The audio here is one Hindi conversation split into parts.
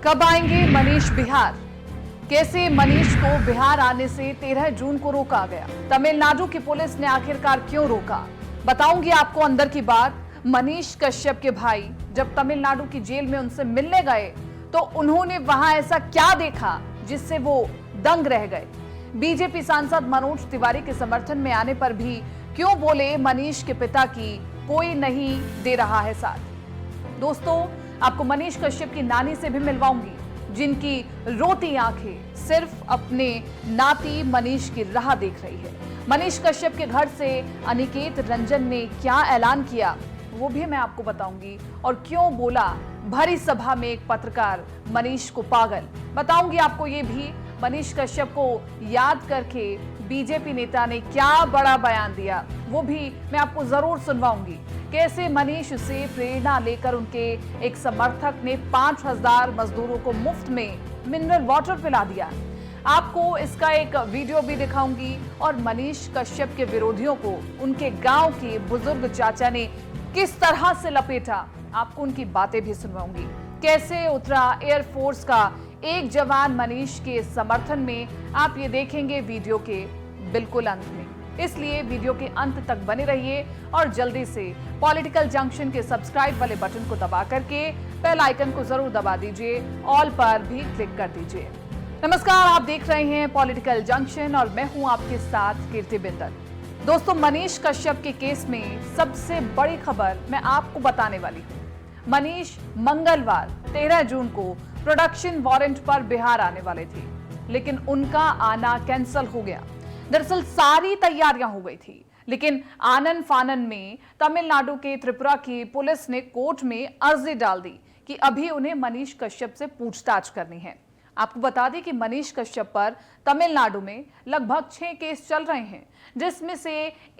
कब आएंगे मनीष बिहार? कैसे मनीष को बिहार आने से 13 जून को रोका गया? तमिलनाडु की पुलिस ने आखिरकार क्यों रोका? बताऊंगी आपको अंदर की बात। मनीष कश्यप के भाई जब तमिलनाडु की जेल में उनसे मिलने गए तो उन्होंने वहां ऐसा क्या देखा जिससे वो दंग रह गए? बीजेपी सांसद मनोज तिवारी के समर्थन में आने पर भी क्यों बोले मनीष के पिता की कोई नहीं दे रहा है साथ? दोस्तों, आपको मनीष कश्यप की नानी से भी मिलवाऊंगी, जिनकी रोती आंखें सिर्फ अपने नाती मनीष की राह देख रही है। मनीष कश्यप के घर से अनिकेत रंजन ने क्या ऐलान किया वो भी मैं आपको बताऊंगी, और क्यों बोला भरी सभा में एक पत्रकार मनीष को पागल। बताऊंगी आपको ये भी, मनीष कश्यप को याद करके बीजेपी नेता ने क्या बड़ा बयान दिया वो भी मैं आपको जरूर सुनवाऊंगी। कैसे मनीष से प्रेरणा लेकर उनके एक समर्थक ने 5000 मजदूरों को मुफ्त में मिनरल वाटर पिला दिया। आपको इसका एक वीडियो भी दिखाऊंगी, और मनीष कश्यप के विरोधियों को उनके गांव के बुजुर्ग चाचा ने किस तरह से लपेटा, आपको उनकी बातें भी सुनवाऊंगी। कैसे उतरा एयरफोर्स का एक जवान मनीष के समर्थन में, आप ये देखेंगे वीडियो के बिल्कुल अंत में। इसलिए वीडियो के अंत तक बने रहिए और जल्दी से पॉलिटिकल जंक्शन के सब्सक्राइब वाले बटन को दबा करके बेल आइकन को जरूर दबा दीजिए, ऑल पर भी क्लिक कर दीजिए। नमस्कार, आप देख रहे हैं पॉलिटिकल जंक्शन और मैं हूं आपके साथ कीर्ति बिंदल। दोस्तों, मनीष कश्यप के केस में सबसे बड़ी खबर मैं आपको बताने वाली हूँ। मनीष मंगलवार 13 जून को प्रोडक्शन वारंट पर बिहार आने वाले थे, लेकिन उनका आना कैंसिल हो गया। दरअसल सारी तैयारियां हो गई थी, लेकिन आनन फानन में तमिलनाडु के त्रिपुरा की पुलिस ने कोर्ट में अर्जी डाल दी कि अभी उन्हें मनीष कश्यप से पूछताछ करनी है। आपको बता दें कि मनीष कश्यप पर तमिलनाडु में लगभग 6 केस चल रहे हैं, जिसमें से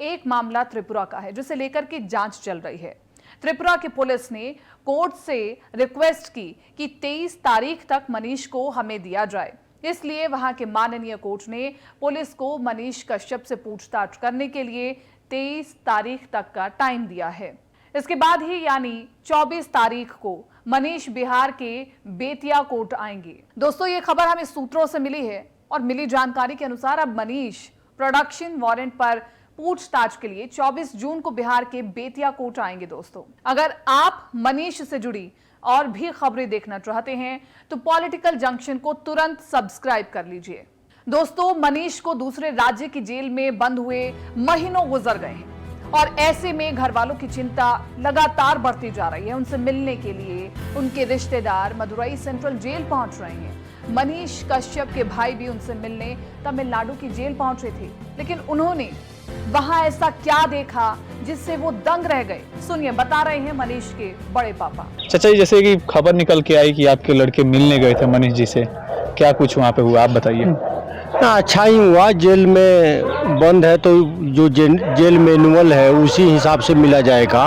एक मामला त्रिपुरा का है, जिसे लेकर के जांच चल रही है। त्रिपुरा की पुलिस ने कोर्ट से रिक्वेस्ट की कि 23 तारीख तक मनीष को हमें दिया जाए। इसलिए वहां के माननीय कोर्ट ने पुलिस को मनीष कश्यप से पूछताछ करने के लिए 23 तारीख तक का टाइम दिया है। इसके बाद ही यानी 24 तारीख को मनीष बिहार के बेतिया कोर्ट आएंगे। दोस्तों, ये खबर हमें सूत्रों से मिली है और मिली जानकारी के अनुसार अब मनीष प्रोडक्शन वारंट पर पूछताछ के लिए 24 जून को बिहार के बेतिया कोर्ट आएंगे। दोस्तों, अगर आप मनीष से जुड़ी और भी खबरें देखना चाहते हैं तो पॉलिटिकल जंक्शन को तुरंत सब्सक्राइब कर लीजिए। दोस्तों, मनीष को दूसरे राज्य की जेल में बंद हुए महीनों गुजर गए हैं और ऐसे में घर वालों की चिंता लगातार बढ़ती जा रही है। उनसे मिलने के लिए उनके रिश्तेदार मदुरई सेंट्रल जेल पहुंच रहे हैं। मनीष कश्यप के भाई भी उनसे मिलने तमिलनाडु की जेल पहुंचे थे, लेकिन उन्होंने वहां ऐसा क्या देखा जिससे वो दंग रह गए? सुनिए, बता रहे हैं मनीष के बड़े पापा। चाचा जी, जैसे कि खबर निकल के आई कि आपके लड़के मिलने गए थे मनीष जी से, क्या कुछ वहाँ पे हुआ, आप बताइए। अच्छा ही हुआ, जेल में बंद है तो जो जेल मैनुअल है उसी हिसाब से मिला जाएगा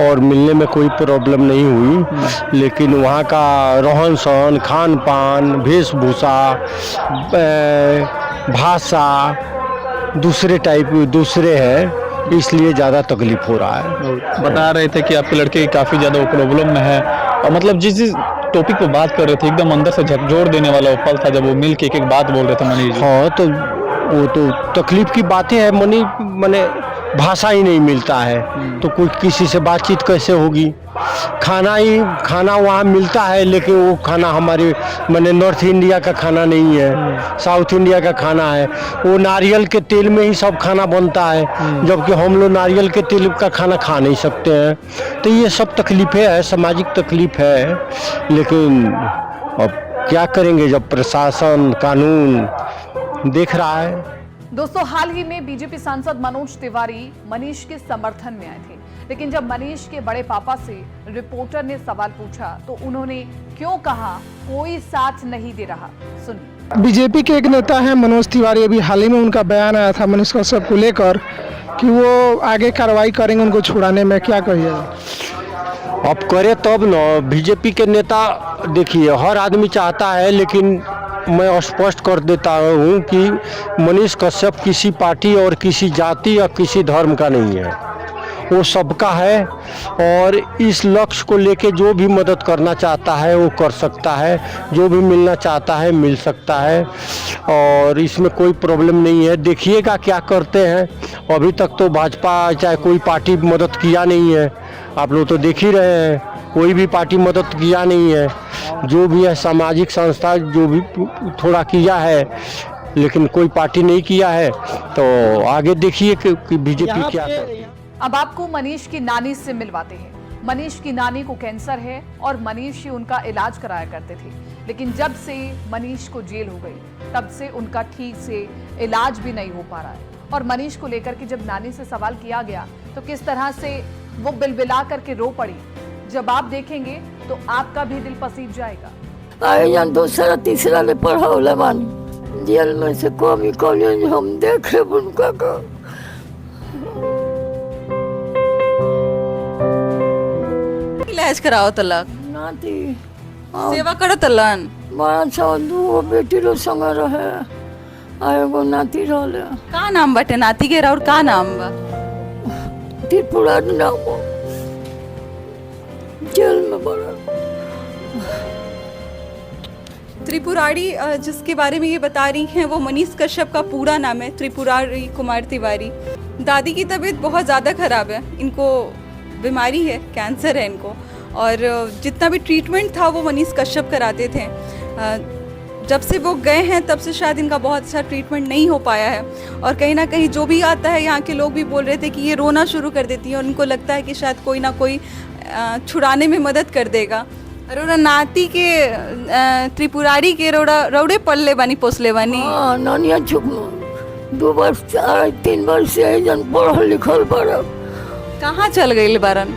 और मिलने में कोई प्रॉब्लम नहीं हुई। लेकिन वहाँ का रहन सहन, खान पान, वेशभूषा, भाषा दूसरे है, इसलिए ज़्यादा तकलीफ हो रहा है। बता रहे थे कि आपके लड़के काफ़ी ज़्यादा प्रॉब्लम में है, और मतलब जिस टॉपिक पे बात कर रहे थे एकदम अंदर से झकझोर देने वाला वो पल था जब वो मिल के एक बात बोल रहे थे मनीष जी। हाँ, तो वो तो तकलीफ की बातें है। मने भाषा ही नहीं मिलता है तो कोई किसी से बातचीत कैसे होगी? खाना वहाँ मिलता है, लेकिन वो खाना हमारे माने नॉर्थ इंडिया का खाना नहीं है, साउथ इंडिया का खाना है। वो नारियल के तेल में ही सब खाना बनता है, जबकि हम लोग नारियल के तेल का खाना खा नहीं सकते हैं। तो ये सब तकलीफें है, सामाजिक तकलीफ है। लेकिन अब क्या करेंगे जब प्रशासन कानून देख रहा है। दोस्तों, हाल ही में बीजेपी सांसद मनोज तिवारी मनीष के समर्थन में आए थे, लेकिन जब मनीष के बड़े पापा से रिपोर्टर ने सवाल पूछा तो उन्होंने क्यों कहा कोई साथ नहीं दे रहा, सुनिए। बीजेपी के एक नेता है मनोज तिवारी, अभी हाल ही में उनका बयान आया था मनीष कश्यप को लेकर कि वो आगे कार्रवाई करेंगे उनको छुड़ाने में, क्या कहिएगा? अब करे तब न। बीजेपी के नेता देखिए, हर आदमी चाहता है, लेकिन मैं स्पष्ट कर देता हूँ कि मनीष कश्यप किसी पार्टी और किसी जाति या किसी धर्म का नहीं है। वो सबका है, और इस लक्ष्य को लेके जो भी मदद करना चाहता है वो कर सकता है, जो भी मिलना चाहता है मिल सकता है, और इसमें कोई प्रॉब्लम नहीं है। देखिएगा क्या करते हैं। अभी तक तो भाजपा चाहे कोई पार्टी मदद किया नहीं है, आप लोग तो देख ही रहे हैं, कोई भी पार्टी मदद किया नहीं है। जो भी है सामाजिक संस्था जो भी थोड़ा किया है, लेकिन कोई पार्टी नहीं किया है। तो आगे देखिए कि बीजेपी क्या करती है। अब आपको मनीष की नानी से मिलवाते हैं। मनीष की नानी को कैंसर है और मनीष ही उनका इलाज कराया करते थे, लेकिन जब से मनीष को जेल हो गई तब से उनका ठीक से इलाज भी नहीं हो पा रहा है। और मनीष को लेकर के जब नानी से सवाल किया गया तो किस तरह से वो बिलबिला करके रो पड़ी, जब आप देखेंगे तो आपका भी दिल पसीज जाएगा। आए जान दूसरा तीसरा ले पढ़ावले बानी जेल में से कमी कॉलेज हम देखे उनका का इलाज कराओ तलक नाती सेवा करो तलन बड़ा सा दू बेटी लो संग रहे, आए गो नाती रहले का नाम बाटे नाती के और का नाम बा? त्रिपुरा नाम जेल में बड़ा त्रिपुरारी जिसके बारे में ये बता रही हैं वो मनीष कश्यप का पूरा नाम है त्रिपुरारी कुमार तिवारी। दादी की तबीयत बहुत ज़्यादा ख़राब है, इनको बीमारी है, कैंसर है इनको, और जितना भी ट्रीटमेंट था वो मनीष कश्यप कराते थे। जब से वो गए हैं तब से शायद इनका बहुत अच्छा ट्रीटमेंट नहीं हो पाया है, और कहीं ना कहीं जो भी आता है यहाँ के लोग भी बोल रहे थे कि ये रोना शुरू कर देती है और उनको लगता है कि शायद कोई ना कोई छुड़ाने में मदद कर देगा। रोड़ा नाती के त्रिपुरारी के रौड़े पल्ले बानी पोसले बानी। हाँ नानिया चुप 2 वर्ष 3 वर्ष से जन पढ़ल लिखल बड़ा कहाँ चल गई बारन?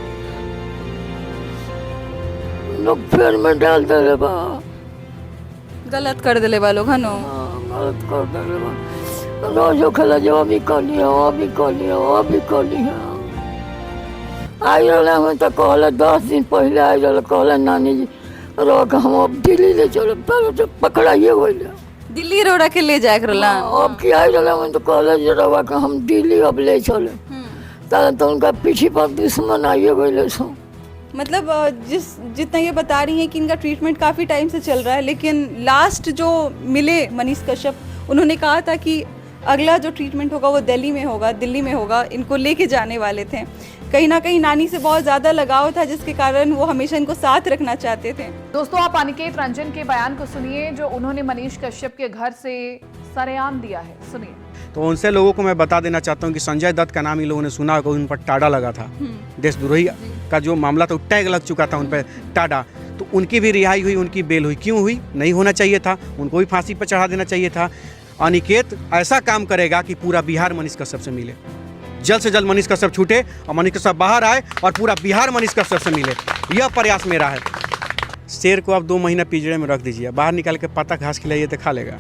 लोग फेर में डाल दे बा, गलत कर दिले बा लोग हनो। गलत कर दे बा, रोज खेला जो अभी कर लिया अभी कर लिया अभी कर लिया। आई रहा हमें तो कहला 10 दिन पहले आई रहा कहला नानी जी रोक हम अब दिल्ली ले चलो, पहले तो पकड़ाइए गए दिल्ली रोड़ा के ले जाए करला। अब की आई रहा हमें तो कहला जरा कि हम दिल्ली अब ले चले, तो उनका पीछे पर दुश्मन आइए गए सो। मतलब जितना ये बता रही हैं कि इनका ट्रीटमेंट काफ़ी टाइम से चल रहा है, लेकिन लास्ट जो मिले मनीष कश्यप उन्होंने कहा था कि अगला जो ट्रीटमेंट होगा वो दिल्ली में होगा, इनको लेके जाने वाले थे। कहीं ना कहीं नानी से बहुत ज़्यादा लगाव था जिसके कारण वो हमेशा इनको साथ रखना चाहते थे। दोस्तों आप अनिकेत रंजन के बयान को सुनिए जो उन्होंने मनीष कश्यप के घर से सरेआम दिया है, सुनिए। तो उनसे लोगों को मैं बता देना चाहता हूं कि संजय दत्त का नाम इन लोगों ने सुना होगा, उन पर टाडा लगा था, देशद्रोही का जो मामला था टैग लग चुका था उन पर टाडा, तो उनकी भी रिहाई हुई, उनकी बेल हुई। क्यों हुई? नहीं होना चाहिए था, उनको भी फांसी पर चढ़ा देना चाहिए था। अनिकेत ऐसा काम करेगा कि पूरा बिहार मनीष कश्यप से मिले, जल्द से जल्द मनीष कश्यप छूटे और मनीष कश्यप बाहर आए और पूरा बिहार मनीष कश्यप से मिले, यह प्रयास मेरा है। शेर को आप 2 महीना पिंजरे में रख दीजिए, बाहर निकाल के पत्ता घास खिलाइए तो खा लेगा,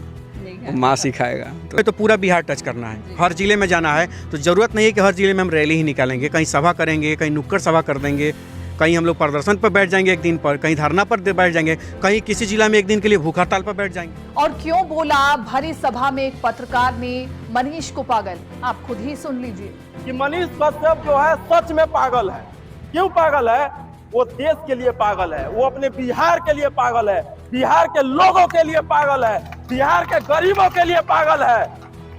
माँ सिखाएगा। तो पूरा बिहार टच करना है, हर जिले में जाना है। तो ज़रूरत नहीं है कि हर जिले में हम रैली ही निकालेंगे, कहीं सभा करेंगे, कहीं नुक्कड़ सभा कर देंगे, कहीं हम लोग प्रदर्शन पर बैठ जाएंगे एक दिन पर, कहीं धरना पर बैठ जाएंगे, कहीं किसी जिला में एक दिन के लिए भूख हड़ताल पर बैठ जाएंगे। और क्यों बोला भरी सभा में एक पत्रकार ने मनीष को पागल, आप खुद ही सुन लीजिए। कि मनीष कश्यप जो है सच में पागल है। क्यों पागल है? वो देश के लिए पागल है, वो अपने बिहार के लिए पागल है, बिहार के लोगों के लिए पागल है, बिहार के गरीबों के लिए पागल है।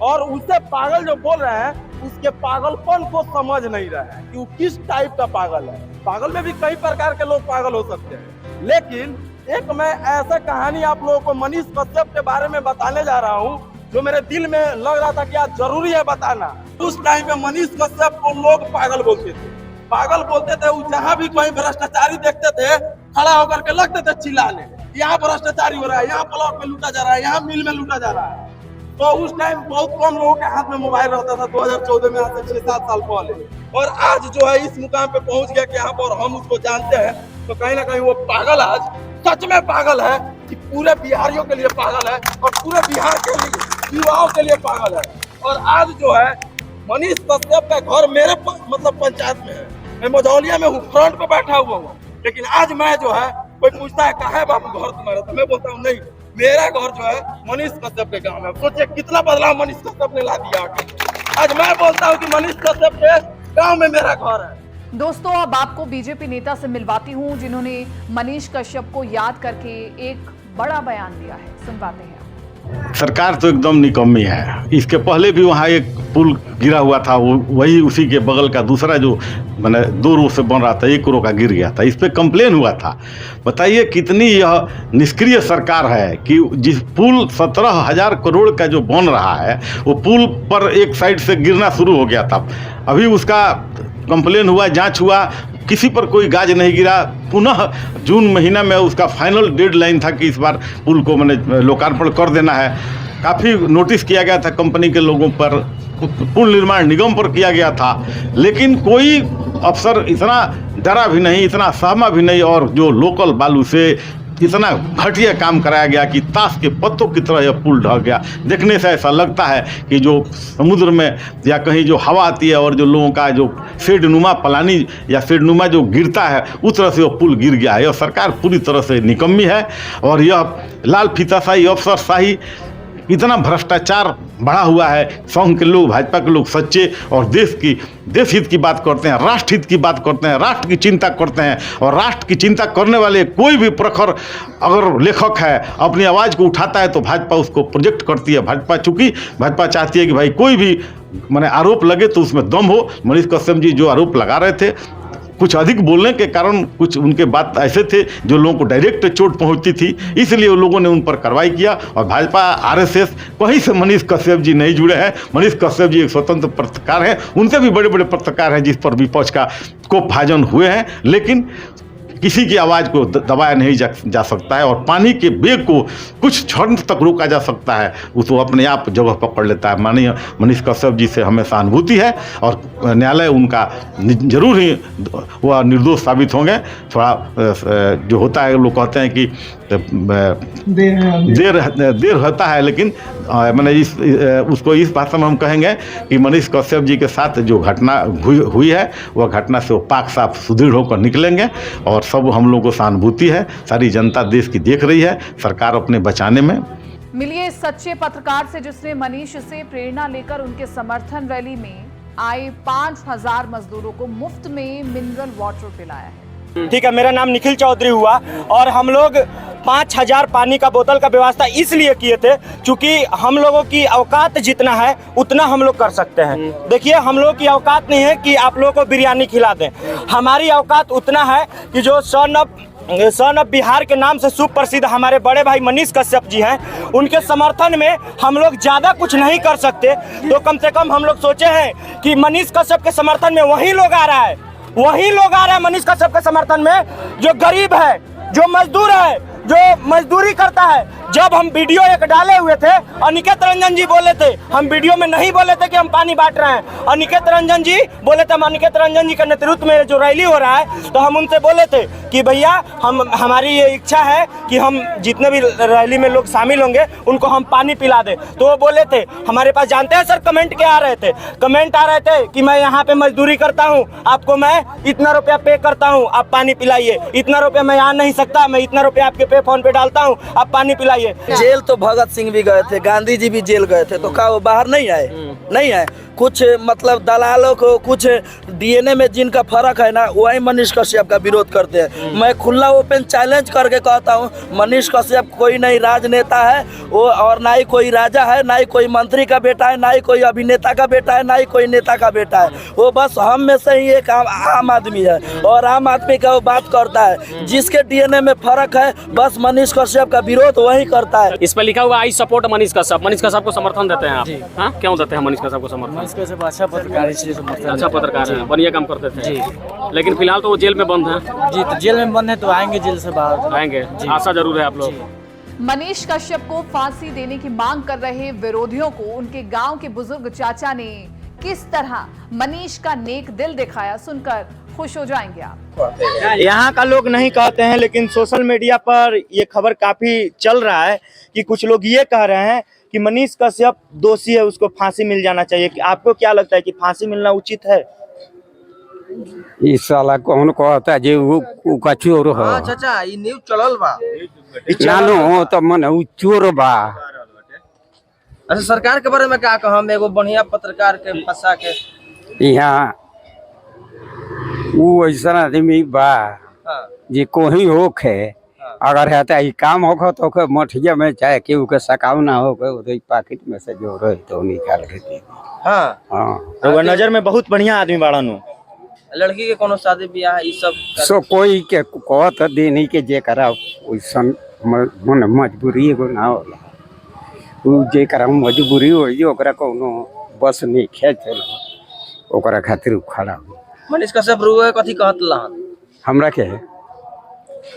और उसे पागल जो बोल रहे हैं उसके पागलपन को समझ नहीं रहे हैं कि वो किस टाइप का पागल है। पागल में भी कई प्रकार के लोग पागल हो सकते हैं, लेकिन एक मैं ऐसा कहानी आप लोगों को मनीष कश्यप के बारे में बताने जा रहा हूँ जो मेरे दिल में लग रहा था कि आज जरूरी है बताना। उस टाइम में मनीष कश्यप को लोग पागल बोलते थे, पागल बोलते थे। जहाँ भी कहीं भ्रष्टाचारी देखते थे खड़ा होकर के लगते थे चिल्लाने, यहाँ भ्रष्टाचारी हो रहा है, यहाँ प्लॉट में लूटा जा रहा है, यहाँ मिल में लूटा जा रहा है। तो उस टाइम बहुत कम लोगों के हाथ में मोबाइल रहता था, 2014 में, आज से 6-7 साल पहले। और आज जो है इस मुकाम पे पहुंच गया कि यहाँ पर हम उसको जानते हैं, तो कहीं ना कहीं वो पागल आज सच में पागल है कि पूरे बिहारियों के लिए पागल है और पूरे बिहार के लिए युवाओं के लिए पागल है। और आज जो है मनीष कश्यप का घर मेरे मतलब पंचायत में है, मैं मझौलिया में हूँ, फ्रंट पे बैठा हुआ हूँ, लेकिन आज मैं जो है कोई पूछता है कहाँ है बाबू घर तुम्हारा, तो मैं बोलता हूँ नहीं, मेरा घर जो है मनीष कश्यप के गाँव में। सोचिए कितना बदलाव मनीष कश्यप ने ला दिया। आज मैं बोलता हूँ कि मनीष कश्यप के गाँव में मेरा घर है। दोस्तों अब आपको बीजेपी नेता से मिलवाती हूं जिन्होंने मनीष कश्यप को याद करके एक बड़ा बयान दिया है, सुनवाते हैं। सरकार तो एकदम निकम्मी है। इसके पहले भी वहाँ एक पुल गिरा हुआ था, वो वही उसी के बगल का दूसरा जो मैंने 2 रो से बन रहा था, 1 रो का गिर गया था। इस पे कंप्लेन हुआ था। बताइए कितनी यह निष्क्रिय सरकार है कि जिस पुल 17,000 करोड़ का जो बन रहा है, वो पुल पर एक साइड से गिरना शुरू हो गया था। अभी उसका कंप्लेन हुआ, जांच हुआ, किसी पर कोई गाज नहीं गिरा। पुनः जून महीना में उसका फाइनल डेडलाइन था कि इस बार पुल को मैंने लोकार्पण कर देना है। काफ़ी नोटिस किया गया था कंपनी के लोगों पर, पुल निर्माण निगम पर किया गया था, लेकिन कोई अफसर इतना डरा भी नहीं, इतना सहमा भी नहीं, और जो लोकल बालू से इतना घटिया काम कराया गया कि ताश के पत्तों की तरह यह पुल ढह गया। देखने से ऐसा लगता है कि जो समुद्र में या कहीं जो हवा आती है और जो लोगों का जो शेडनुमा पलानी या शेडनुमा जो गिरता है, उस तरह से वह पुल गिर गया है। यह सरकार पूरी तरह से निकम्मी है और यह लाल फीताशाही, अफसरशाही, इतना भ्रष्टाचार बढ़ा हुआ है। संघ के लोग, भाजपा के लोग सच्चे और देश हित की बात करते हैं, राष्ट्र हित की बात करते हैं, राष्ट्र की चिंता करते हैं। और राष्ट्र की चिंता करने वाले कोई भी प्रखर अगर लेखक है, अपनी आवाज़ को उठाता है तो भाजपा उसको प्रोजेक्ट करती है। भाजपा चाहती है कि भाई कोई भी मैंने आरोप लगे तो उसमें दम हो। मनीष कश्यप जी जो आरोप लगा रहे थे, कुछ अधिक बोलने के कारण कुछ उनके बात ऐसे थे जो लोगों को डायरेक्ट चोट पहुंचती थी, इसलिए उन लोगों ने उन पर कार्रवाई किया। और भाजपा, आरएसएस कहीं से मनीष कश्यप जी नहीं जुड़े हैं। मनीष कश्यप जी एक स्वतंत्र पत्रकार हैं, उनसे भी बड़े बड़े पत्रकार हैं जिस पर विपक्ष का कोपभाजन हुए हैं, लेकिन किसी की आवाज़ को दबाया नहीं जा सकता है। और पानी के बेग को कुछ क्षण तक रोका जा सकता है, उसको अपने आप जगह पकड़ लेता है। माननीय मनीष कश्यप जी से हमें सहानुभूति है और न्यायालय उनका जरूर ही वह निर्दोष साबित होंगे। थोड़ा जो होता है, लोग कहते हैं कि देर होता है, लेकिन मैंने उसको इस भाषा में हम कहेंगे कि मनीष कश्यप जी के साथ जो घटना हुई है, वह घटना से वो पाक साफ सुदृढ़ होकर निकलेंगे। और सब हम लोगों को सहानुभूति है, सारी जनता देश की देख रही है, सरकार अपने बचाने में। मिलिए इस सच्चे पत्रकार से जिसने मनीष से प्रेरणा लेकर उनके समर्थन रैली में आए 5,000 मजदूरों को मुफ्त में मिनरल वाटर पिलाया है। ठीक है, मेरा नाम निखिल चौधरी हुआ और हम लोग 5,000 पानी का बोतल का व्यवस्था इसलिए किए थे क्योंकि हम लोगों की औकात जितना है उतना हम लोग कर सकते हैं। देखिए, हम लोगों की औकात नहीं है कि आप लोगों को बिरयानी खिला दें। हमारी औकात उतना है कि जो सन ऑफ बिहार के नाम से सुप्रसिद्ध हमारे बड़े भाई मनीष कश्यप जी हैं, उनके समर्थन में हम लोग ज़्यादा कुछ नहीं कर सकते, तो कम से कम हम लोग सोचे हैं कि मनीष कश्यप के समर्थन में वही लोग आ रहा है मनीष कश्यप के समर्थन में जो गरीब है, जो मजदूर है, जो मजदूरी करता है। जब हम वीडियो एक डाले हुए थे, अनिकेत रंजन जी बोले थे, हम वीडियो में नहीं बोले थे कि हम पानी बांट रहे हैं, अनिकेत रंजन जी बोले थे। हम अनिकेत रंजन जी के नेतृत्व में जो रैली हो रहा है, तो हम उनसे बोले थे कि भैया हमारी ये इच्छा है कि हम जितने भी रैली में लोग शामिल होंगे उनको हम पानी पिला दें। तो वो बोले थे, हमारे पास जानते हैं सर कमेंट क्या आ रहे थे? कमेंट आ रहे थे कि मैं यहाँ पे मजदूरी करता हूँ, आपको मैं इतना रुपया पे करता हूँ, आप पानी पिलाइए। इतना रुपया मैं आ नहीं सकता, मैं इतना रुपया आपके पे फोन पे डालता हूँ, आप पानी पिलाइए। जेल तो भगत सिंह भी गए थे, गांधी जी भी जेल गए थे, तो क्या वो बाहर नहीं आए? नहीं आए। कुछ मतलब दलालों को, कुछ डीएनए में जिनका फर्क है ना, वही मनीष कश्यप का विरोध करते हैं। मैं खुला ओपन चैलेंज करके कहता हूँ, मनीष कश्यप कोई नहीं राजनेता है वो, और ना ही कोई राजा है, ना ही कोई मंत्री का बेटा है, ना ही कोई अभिनेता का बेटा है, ना ही कोई नेता का बेटा है। वो बस हम में से ही एक आम आदमी है और आम आदमी का वो बात करता है। जिसके डीएनए में फर्क है, बस मनीष कश्यप का विरोध वही करता है। इस पर लिखा हुआ आई सपोर्ट मनीष कश्यप। मनीष कश्यप को समर्थन देते हैं आप? हाँ, क्यों देते हैं मनीष कश्यप को समर्थन? अच्छा पत्रकार, इसलिए समर्थन। अच्छा पत्रकार है, बढ़िया काम करते थे जी। लेकिन फिलहाल तो वो जेल में बंद है जी। तो जेल में बंद है तो आएंगे, जेल से बाहर आएंगे, आशा जरूर है आप लोग। मनीष कश्यप को फांसी देने की मांग कर रहे विरोधियों को उनके गांव के बुजुर्ग चाचा ने किस तरह मनीष का नेक दिल दिखाया, सुनकर खुश हो जाएंगे आप। यहाँ का लोग नहीं कहते हैं, लेकिन सोशल मीडिया पर ये खबर काफी चल रहा है कि कुछ लोग ये कह रहे हैं कि मनीष कश्यप दोषी है, उसको फांसी मिल जाना चाहिए। आपको क्या लगता है कि फांसी मिलना उचित है? इस साला कौन कहता जे वो का चोर हो? हां चाचा, ये न्यूज़ चलल बा नानो तो मन उ चोर बा। अच्छा, सरकार के बारे में क्या कहम? एगो बढ़िया पत्रकार के फंसा के यहाँ वो ऐसा आदमी बा जे कोई होक है अगर है तो ये काम होगा तो मठिया में चाहे केहू के सकाव ना हो पॉकेट में से जो रहे तो निकाल के दे। हाँ हाँ तो नजर में बहुत बढ़िया आदमी बाड़ा नु। लड़की के कोनो शादी ब्याह ई सब सो कोई के कहत दे नहीं के जे करा वैसन मन मजबूरी एगो ना होला उ जे करा मजबूरी हो ओकरा कोनो बस नहीं खेचल ओकरा खातिर खड़ा हो। मनीष कश्यप रुए कथी कहत लहन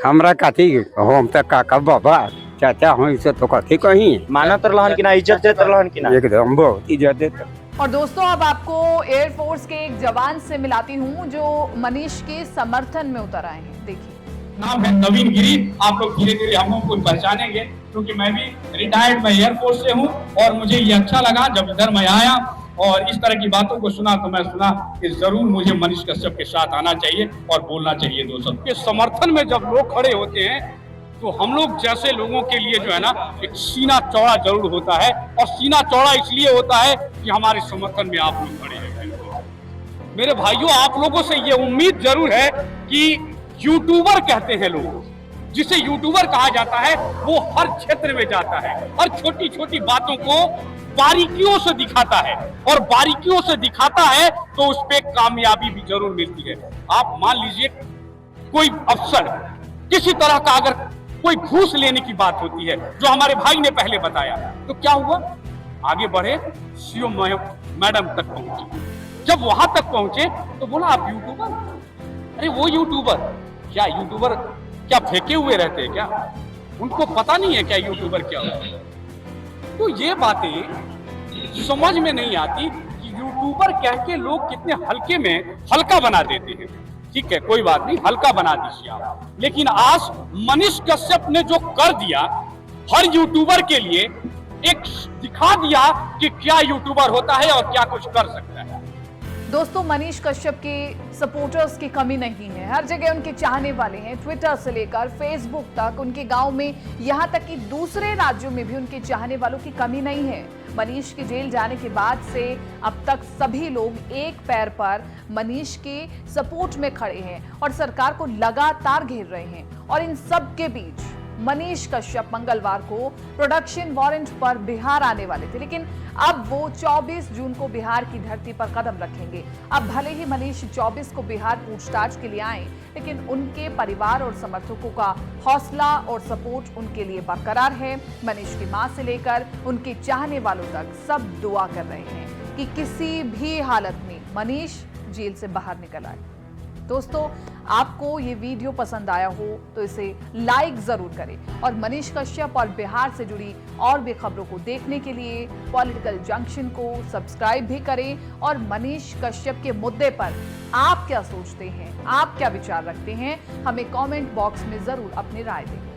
हमरा कथी हम तो काका बाबा चाचा हो से तो कथी कहीं मानत रहन कि ना, इज्जत देत रहन कि ना? एकदम बहुत इज्जत देता। और दोस्तों अब आपको एयरफोर्स के एक जवान से मिलाती हूँ जो मनीष के समर्थन में उतर आए हैं। देखिए, नाम है नवीन गिरी। आप लोग धीरे धीरे हम लोग को पहचानेंगे क्योंकि मैं भी रिटायर्ड मैं एयरफोर्स से हूँ और मुझे ये अच्छा लगा जब इधर मैं आया और इस तरह की बातों को सुना तो मैं सुना कि जरूर मुझे मनीष कश्यप के साथ आना चाहिए और बोलना चाहिए। दोस्तों के समर्थन में जब लोग खड़े होते हैं तो हम लोग जैसे लोगों के लिए जो है ना एक सीना चौड़ा जरूर होता है और सीना चौड़ा इसलिए होता है कि हमारे समर्थन में आप लोग खड़े हैं। मेरे भाइयों, आप लोगों से ये उम्मीद जरूर है कि यूट्यूबर कहते हैं लोग, जिसे यूट्यूबर कहा जाता है, वो हर क्षेत्र में जाता है, हर छोटी छोटी बातों को बारीकियों से दिखाता है और बारीकियों से दिखाता है तो उस पे कामयाबी भी जरूर मिलती है। आप मान लीजिए कोई अफसर किसी तरह का अगर कोई घूस लेने की बात होती है, जो हमारे भाई ने पहले बताया, तो क्या हुआ, आगे बढ़े सीओ मैडम तक पहुंचे। जब वहां तक पहुंचे तो बोला आप यूट्यूबर? अरे वो यूट्यूबर क्या, यूट्यूबर क्या फेंके हुए रहते हैं क्या? उनको पता नहीं है क्या यूट्यूबर क्या होता है। तो ये बातें समझ में नहीं आती कि यूट्यूबर कह के लोग कितने हल्के में हल्का बना देते हैं। ठीक है, कोई बात नहीं, हल्का बना दीजिए आप, लेकिन आज मनीष कश्यप ने जो कर दिया हर यूट्यूबर के लिए, एक दिखा दिया कि क्या यूट्यूबर होता है और क्या कुछ कर सकता है। दोस्तों, मनीष कश्यप के सपोर्टर्स की कमी नहीं है, हर जगह उनके चाहने वाले हैं, ट्विटर से लेकर फेसबुक तक, उनके गांव में, यहां तक कि दूसरे राज्यों में भी उनके चाहने वालों की कमी नहीं है। मनीष के जेल जाने के बाद से अब तक सभी लोग एक पैर पर मनीष के सपोर्ट में खड़े हैं और सरकार को लगातार घेर रहे हैं। और इन सब के बीच मनीष कश्यप मंगलवार को प्रोडक्शन वारंट पर बिहार आने वाले थे, लेकिन अब वो 24 जून को बिहार की धरती पर कदम रखेंगे। अब भले ही मनीष 24 को बिहार पूछताछ के लिए आए, लेकिन उनके परिवार और समर्थकों का हौसला और सपोर्ट उनके लिए बरकरार है। मनीष की मां से लेकर उनके चाहने वालों तक सब दुआ कर रहे हैं कि किसी भी हालत में मनीष जेल से बाहर निकल आए। दोस्तों, आपको ये वीडियो पसंद आया हो तो इसे लाइक जरूर करें और मनीष कश्यप और बिहार से जुड़ी और भी खबरों को देखने के लिए पॉलिटिकल जंक्शन को सब्सक्राइब भी करें। और मनीष कश्यप के मुद्दे पर आप क्या सोचते हैं, आप क्या विचार रखते हैं, हमें कमेंट बॉक्स में जरूर अपनी राय दें।